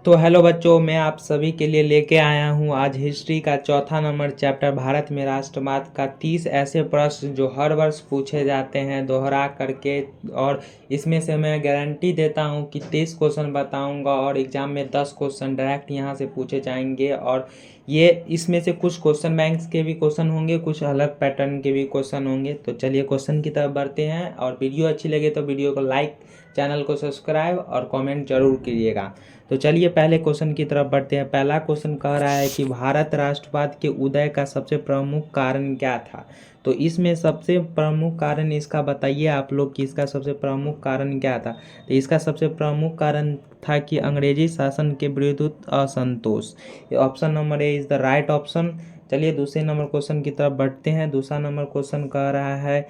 तो हेलो बच्चों, मैं आप सभी के लिए लेके आया हूँ आज हिस्ट्री का चौथा नंबर चैप्टर भारत में राष्ट्रवाद का 30 ऐसे प्रश्न जो हर वर्ष पूछे जाते हैं दोहरा करके। और इसमें से मैं गारंटी देता हूँ कि 30 क्वेश्चन बताऊँगा और एग्जाम में 10 क्वेश्चन डायरेक्ट यहाँ से पूछे जाएंगे। और ये इसमें से कुछ क्वेश्चन बैंक्स के भी क्वेश्चन होंगे, कुछ अलग पैटर्न के भी क्वेश्चन होंगे। तो चलिए क्वेश्चन की तरफ बढ़ते हैं। और वीडियो अच्छी लगे तो वीडियो को लाइक, चैनल को सब्सक्राइब और कमेंट जरूर कीजिएगा। तो चलिए पहले क्वेश्चन की तरफ बढ़ते हैं। पहला क्वेश्चन कह रहा है कि भारत राष्ट्रवाद के उदय का सबसे प्रमुख कारण क्या था। तो इसमें सबसे प्रमुख कारण इसका बताइए आप लोग कि इसका सबसे प्रमुख कारण क्या था। तो इसका सबसे प्रमुख कारण था कि अंग्रेजी शासन के विरुद्ध असंतोष। Option number A is the right option. चलिए दूसरे नंबर क्वेश्चन की तरफ बढ़ते हैं। दूसरा नंबर क्वेश्चन कह रहा है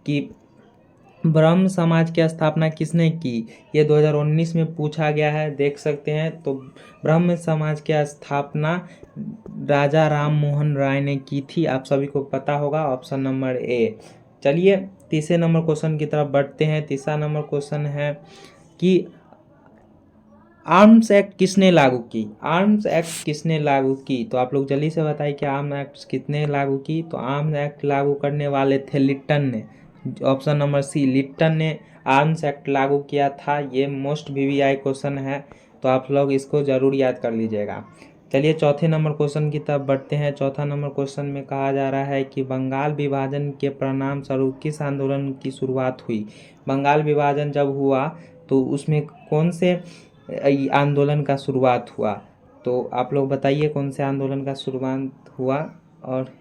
कि ब्रह्म समाज की स्थापना किसने की। ये 2019 में पूछा गया है, देख सकते हैं। तो ब्रह्म समाज की स्थापना राजा राम मोहन राय ने की थी, आप सभी को पता होगा, ऑप्शन नंबर ए। चलिए तीसरे नंबर क्वेश्चन की तरफ बढ़ते हैं। तीसरा नंबर क्वेश्चन है कि आर्म्स एक्ट किसने लागू की। आर्म्स एक्ट किसने लागू की, तो आप लोग जल्दी से बताइए कि आर्म्स एक्ट किसने लागू की। तो आर्म्स एक्ट लागू करने वाले थे लिट्टन ने। ऑप्शन नंबर सी, लिट्टन ने आर्म्स एक्ट लागू किया था। ये मोस्ट वीवीआई क्वेश्चन है, तो आप लोग इसको जरूर याद कर लीजिएगा। चलिए चौथे नंबर क्वेश्चन की तरफ बढ़ते हैं। चौथा नंबर क्वेश्चन में कहा जा रहा है कि बंगाल विभाजन के परिणाम स्वरूप किस आंदोलन की शुरुआत हुई। बंगाल विभाजन जब हुआ तो उसमें कौन से आंदोलन का शुरुआत हुआ। तो आप लोग बताइए कौन से आंदोलन का शुरुआत हुआ। और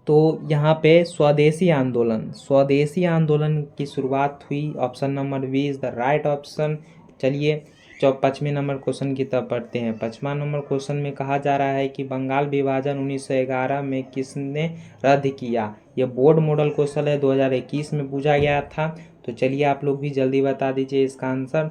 तो यहाँ पे स्वदेशी आंदोलन की शुरुआत हुई। Option number B is the right option. चलिए पाँचवें नंबर क्वेश्चन की तरफ बढ़ते हैं। पाँचवा नंबर क्वेश्चन में कहा जा रहा है कि बंगाल विभाजन 1911 में किसने रद्द किया। ये बोर्ड मॉडल क्वेश्चन है, 2021 में पूछा गया था। तो चलिए आप लोग भी जल्दी बता दीजिए इसका आंसर।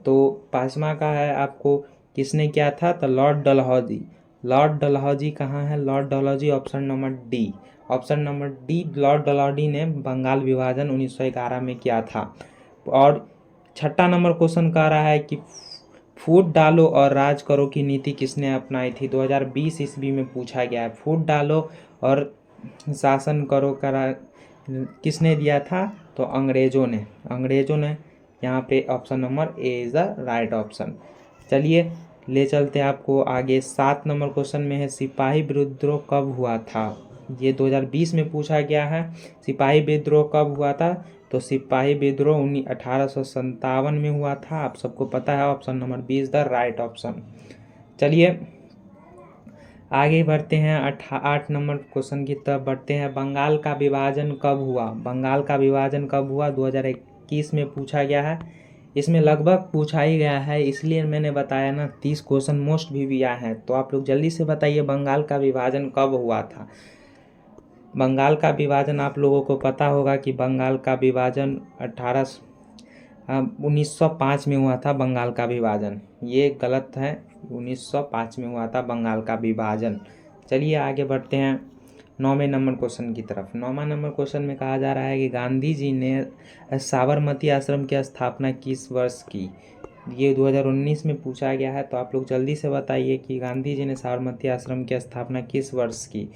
तो पाँचवा का है आपको किसने किया था, तो लॉर्ड डलहौजी। लॉर्ड डलहौजी कहाँ है, Lord Dalhousie option number D. Option number D, Lord Dalhousie ने बंगाल विभाजन 1911 में किया था। और छठा नंबर क्वेश्चन कह रहा है कि फूट डालो और राज करो की नीति किसने अपनाई थी। 2020 ईस्वी में पूछा गया है। फूट डालो और शासन करो करा किसने दिया था, तो अंग्रेजों ने यहाँ पे option number A is the right option. चलिए ले चलते हैं आपको आगे। 7 नंबर क्वेश्चन में है सिपाही विद्रोह कब हुआ था। ये 2020 में पूछा गया है। सिपाही विद्रोह कब हुआ था, तो सिपाही विद्रोह 1857 में हुआ था, आप सबको पता है। Option number B is the right option. चलिए आगे बढ़ते हैं। 8 नंबर क्वेश्चन की तरफ बढ़ते हैं। बंगाल का विभाजन कब हुआ। बंगाल का विभाजन कब हुआ, 2021 में पूछा गया है। इसमें लगभग पूछा ही गया है, इसलिए मैंने बताया ना 30 क्वेश्चन मोस्ट भी आए हैं। तो आप लोग जल्दी से बताइए बंगाल का विभाजन कब हुआ था। बंगाल का विभाजन आप लोगों को पता होगा कि बंगाल का विभाजन 1905 में हुआ था। बंगाल का विभाजन ये गलत है, 1905 में हुआ था बंगाल का विभाजन। चलिए आगे बढ़ते हैं 9वें नंबर क्वेश्चन की तरफ। 9वां नंबर क्वेश्चन में कहा जा रहा है कि गांधी जी ने साबरमती आश्रम की स्थापना किस वर्ष की। ये 2019 में पूछा गया है। तो आप लोग जल्दी से बताइए कि गांधी जी ने साबरमती आश्रम की स्थापना किस वर्ष की।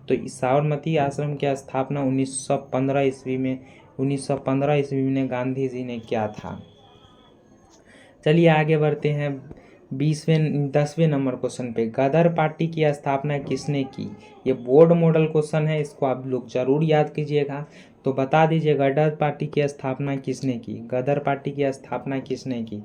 तो इस साबरमती आश्रम की स्थापना 1915 ईस्वी में गांधी जी ने किया था। चलिए आगे बढ़ते हैं 10वें नंबर क्वेश्चन पे। गदर पार्टी की स्थापना किसने की। ये बोर्ड मॉडल क्वेश्चन है, इसको आप लोग जरूर याद कीजिएगा। तो बता दीजिए गदर पार्टी की स्थापना किसने की। गदर पार्टी की स्थापना किसने की,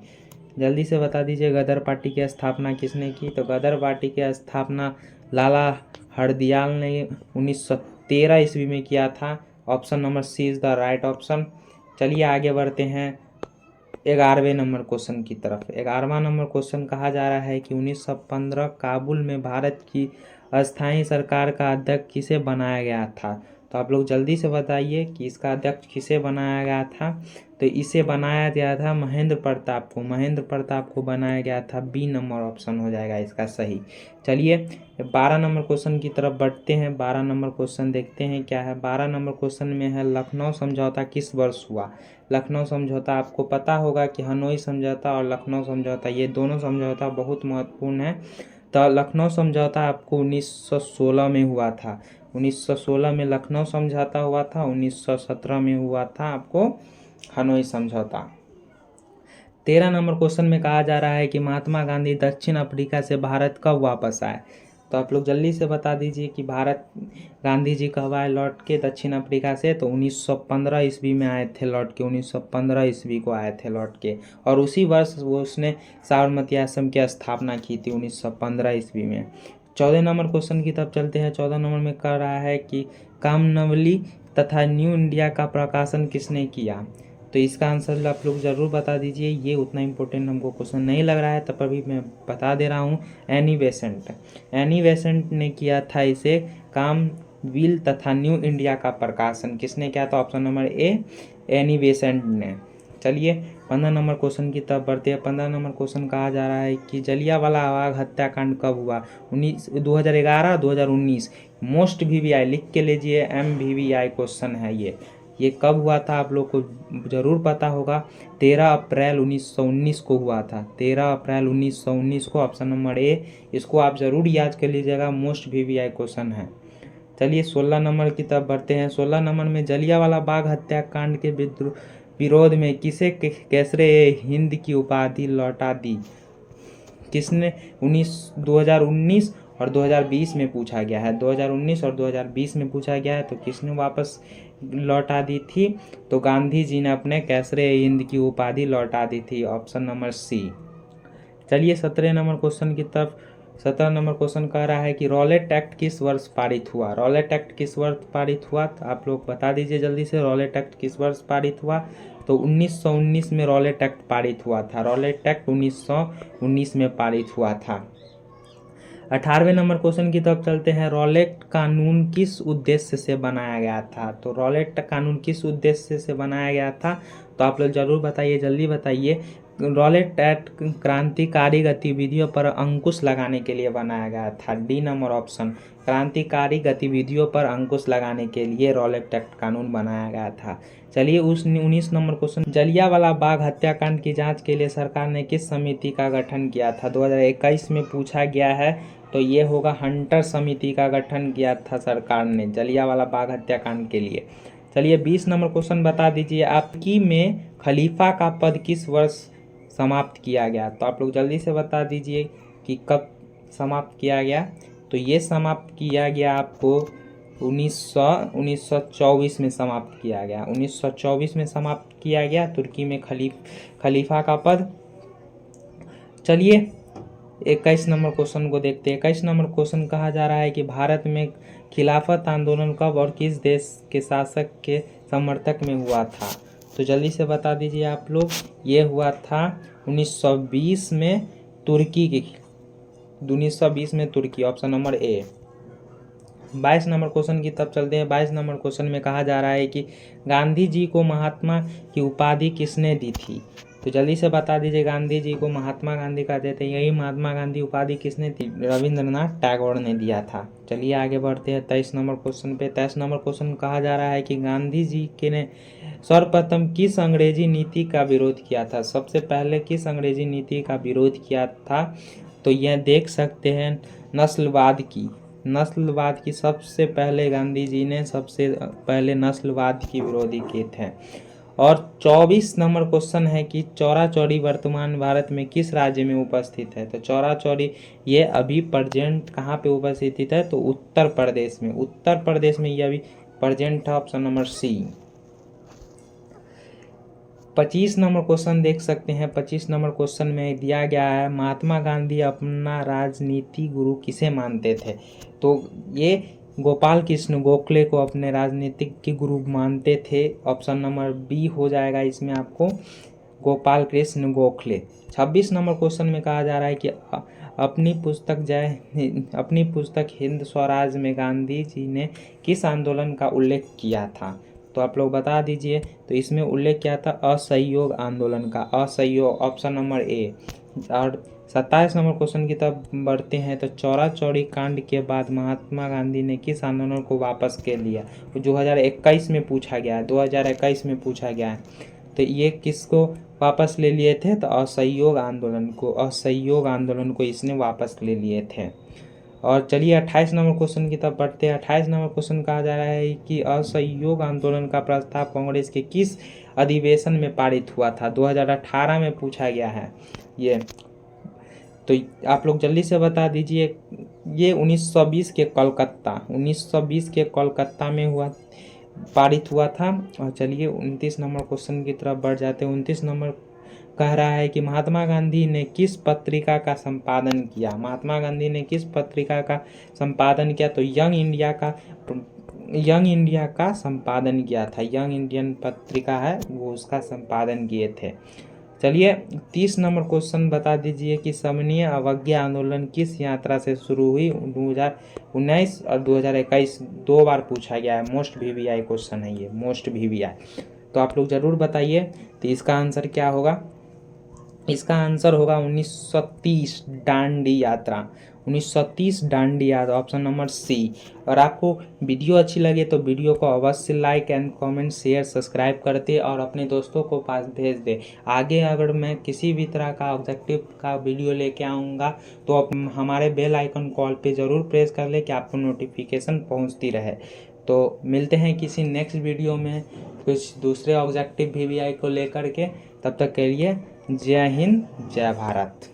जल्दी से बता दीजिए गदर पार्टी की स्थापना किसने की। तो गदर पार्टी की स्थापना लाला हरदयाल ने 1913 ईस्वी में किया था। Option number C is the right option. चलिए आगे बढ़ते हैं 11वें नंबर क्वेश्चन की तरफ। 11वां नंबर क्वेश्चन कहा जा रहा है कि 1915 काबुल में भारत की अस्थायी सरकार का अध्यक्ष किसे बनाया गया था। तो आप लोग जल्दी से बताइए कि इसका अध्यक्ष किसे बनाया गया था। तो इसे बनाया गया था महेंद्र प्रताप को, महेंद्र प्रताप को बनाया गया था। बी नंबर ऑप्शन हो जाएगा इसका सही। चलिए 12 नंबर क्वेश्चन की तरफ बढ़ते हैं। 12 नंबर क्वेश्चन देखते हैं क्या है। 12 नंबर क्वेश्चन में है लखनऊ समझौता किस वर्ष हुआ। लखनऊ समझौता आपको पता होगा कि हनोई समझौता और लखनऊ समझौता, ये दोनों समझौता बहुत महत्वपूर्ण है। तो लखनऊ समझौता आपको 1916 में हुआ था। 1916 में लखनऊ समझौता हुआ था। 1917 में हुआ था आपको हनोई समझौता। 13 नंबर क्वेश्चन में कहा जा रहा है कि महात्मा गांधी दक्षिण अफ्रीका से भारत कब वापस आए। तो आप लोग जल्दी से बता दीजिए कि भारत गांधी जी कब आए लौट के दक्षिण अफ्रीका से। तो 1915 ईस्वी में आए थे लौट के, 1915 ईस्वी को आए थे लौट के। और उसी वर्ष वो उसने साबरमती आश्रम की स्थापना की थी 1915 ईस्वी में। 14 नंबर क्वेश्चन की तरफ चलते हैं। 14 नंबर में कह रहा है कि कामनवली तथा न्यू इंडिया का प्रकाशन किसने किया। तो इसका आंसर आप लोग ज़रूर बता दीजिए। ये उतना इम्पोर्टेंट हमको क्वेश्चन नहीं लग रहा है, तब अभी मैं बता दे रहा हूँ। एनी बेसेंट, एनी बेसेंट ने किया था इसे। कामविल तथा न्यू इंडिया का प्रकाशन किसने किया था। ऑप्शन नंबर ए, एनी बेसेंट ने। चलिए 15 नंबर क्वेश्चन की तरफ बढ़ते हैं। 15 नंबर क्वेश्चन कहा जा रहा है कि जलियांवाला बाग हत्याकांड कब हुआ। 2011, 2019। मोस्ट VVI लिख के लीजिए, MVVI क्वेश्चन है ये कब हुआ था आप लोग को ज़रूर पता होगा। 13 अप्रैल 1919 को हुआ था। 13 अप्रैल 1919 को, ऑप्शन नंबर ए। इसको आप ज़रूर याद कर लीजिएगा, मोस्ट VVI क्वेश्चन है। चलिए 16 नंबर की तरफ बढ़ते हैं। 16 नंबर में जलियांवाला बाग हत्याकांड के विरोध में किसे कैसरे हिंद की उपाधि लौटा दी। किसने 2019 और 2020 में पूछा गया है। 2019 और 2020 में पूछा गया है, तो किसने वापस लौटा दी थी। तो गांधी जी ने अपने कैसरे हिंद की उपाधि लौटा दी थी। Option number C. चलिए 17 नंबर क्वेश्चन की तरफ। 17 नंबर क्वेश्चन कह रहा है कि रॉलेट एक्ट किस वर्ष पारित हुआ। रॉलेट एक्ट किस वर्ष पारित हुआ, तो आप लोग बता दीजिए जल्दी से। रॉलेट एक्ट किस वर्ष पारित हुआ। तो 1919 में रॉलेट एक्ट पारित हुआ था। रॉलेट एक्ट 1919 में पारित हुआ था। 18वें नंबर क्वेश्चन की तरफ चलते हैं। रॉलेट कानून किस उद्देश्य से बनाया गया था। तो रॉलेट कानून किस उद्देश्य से बनाया गया था, तो आप लोग जरूर बताइए, जल्दी बताइए। रॉलेट एक्ट क्रांतिकारी गतिविधियों पर अंकुश लगाने के लिए बनाया गया था। डी नंबर ऑप्शन, क्रांतिकारी गतिविधियों पर अंकुश लगाने के लिए रॉलेट एक्ट कानून बनाया गया था। चलिए 19 नंबर क्वेश्चन। जलियांवाला बाग हत्याकांड की जांच के लिए सरकार ने किस समिति का गठन किया था। 2021 में पूछा गया है, तो ये होगा हंटर समिति का गठन किया था सरकार ने जलियांवाला बाग हत्याकांड के लिए। चलिए 20 नंबर क्वेश्चन बता दीजिए। आपकी में खलीफा का पद किस वर्ष समाप्त किया गया। तो आप लोग जल्दी से बता दीजिए कि कब समाप्त किया गया। तो ये समाप्त किया गया आपको 1924 में समाप्त किया गया। 1924 में समाप्त किया गया तुर्की में खलीफा का पद। चलिए 21 नंबर क्वेश्चन को देखते हैं। 21 नंबर क्वेश्चन कहा जा रहा है कि भारत में खिलाफत आंदोलन कब और किस देश के शासक के समर्थक में हुआ था। तो जल्दी से बता दीजिए आप लोग। ये हुआ था 1920 में तुर्की की, 1920 में तुर्की। Option number A. 22 नंबर क्वेश्चन की तरफ चलते हैं। 22 नंबर क्वेश्चन में कहा जा रहा है कि गांधी जी को महात्मा की उपाधि किसने दी थी। तो जल्दी से बता दीजिए। गांधी जी को महात्मा गांधी कहते थे, यही महात्मा गांधी उपाधि किसने दी। रविंद्रनाथ टैगोर ने दिया था। चलिए आगे बढ़ते हैं 23 नंबर क्वेश्चन पे। 23 नंबर क्वेश्चन कहा जा रहा है कि गांधी जी के ने सर्वप्रथम किस अंग्रेजी नीति का विरोध किया था। सबसे पहले किस अंग्रेजी नीति का विरोध किया था। तो यह देख सकते हैं नस्लवाद की। नस्लवाद की सबसे पहले गांधी जी ने सबसे पहले नस्लवाद की विरोधी किए थे। और 24 नंबर क्वेश्चन है कि चौरा चौरी वर्तमान भारत में किस राज्य में उपस्थित है। तो चौरा चौरी ये अभी प्रेजेंट कहाँ पे उपस्थित है, तो उत्तर प्रदेश में। उत्तर प्रदेश में ये अभी प्रेजेंट है। Option number C. 25 नंबर क्वेश्चन देख सकते हैं। 25 नंबर क्वेश्चन में दिया गया है महात्मा गांधी अपना राजनीति गुरु किसे मानते थे। तो ये गोपाल कृष्ण गोखले को अपने राजनीतिक के गुरु मानते थे। ऑप्शन नंबर बी हो जाएगा इसमें आपको, गोपाल कृष्ण गोखले। 26 नंबर क्वेश्चन में कहा जा रहा है कि अपनी पुस्तक हिंद स्वराज में गांधी जी ने किस आंदोलन का उल्लेख किया था? तो आप लोग बता दीजिए। तो इसमें उल्लेख किया था असहयोग आंदोलन का, असहयोग, ऑप्शन नंबर ए। और 27 नंबर क्वेश्चन की तरफ बढ़ते हैं। तो चौरा चौरी कांड के बाद महात्मा गांधी ने किस आंदोलन को वापस ले लिया? 2021 में पूछा गया है, 2021 में पूछा गया है। तो ये किसको वापस ले लिए थे? तो असहयोग आंदोलन को इसने वापस ले लिए थे। और चलिए 28 नंबर क्वेश्चन की तरफ बढ़ते हैं। 28 नंबर क्वेश्चन कहा जा रहा है कि असहयोग आंदोलन का प्रस्ताव कांग्रेस के किस अधिवेशन में पारित हुआ था? 2018 में पूछा गया है ये। तो आप लोग जल्दी से बता दीजिए। ये 1920 के कोलकाता में पारित हुआ था। और चलिए 29 नंबर क्वेश्चन की तरफ बढ़ जाते हैं। 29 नंबर कह रहा है कि महात्मा गांधी ने किस पत्रिका का संपादन किया? महात्मा गांधी ने किस पत्रिका का संपादन किया? तो यंग इंडिया का संपादन किया था। यंग इंडियन पत्रिका है वो, उसका संपादन किए थे। चलिए 30 नंबर क्वेश्चन बता दीजिए कि समन्वय अवज्ञा आंदोलन किस यात्रा से शुरू हुई? 2019 और 2021 दो बार पूछा गया है। मोस्ट VVI क्वेश्चन है ये, मोस्ट VVI। तो आप लोग जरूर बताइए। तो इसका आंसर क्या होगा? इसका आंसर होगा 1930 दांडी यात्रा। 1930 दांडी यात्रा, ऑप्शन नंबर सी। और आपको वीडियो अच्छी लगे तो वीडियो को अवश्य like and comment share subscribe करते और अपने दोस्तों को पास भेज दे। आगे अगर मैं किसी भी तरह का ऑब्जेक्टिव का वीडियो लेके आऊँगा तो आप हमारे बेल आइकन कॉल पे ज़रूर प्रेस कर ले कि आपको नोटिफिकेशन पहुँचती रहे। तो मिलते हैं किसी नेक्स्ट वीडियो में कुछ दूसरे ऑब्जेक्टिव VVI को लेकर के। तब तक के लिए जय हिंद, जय भारत।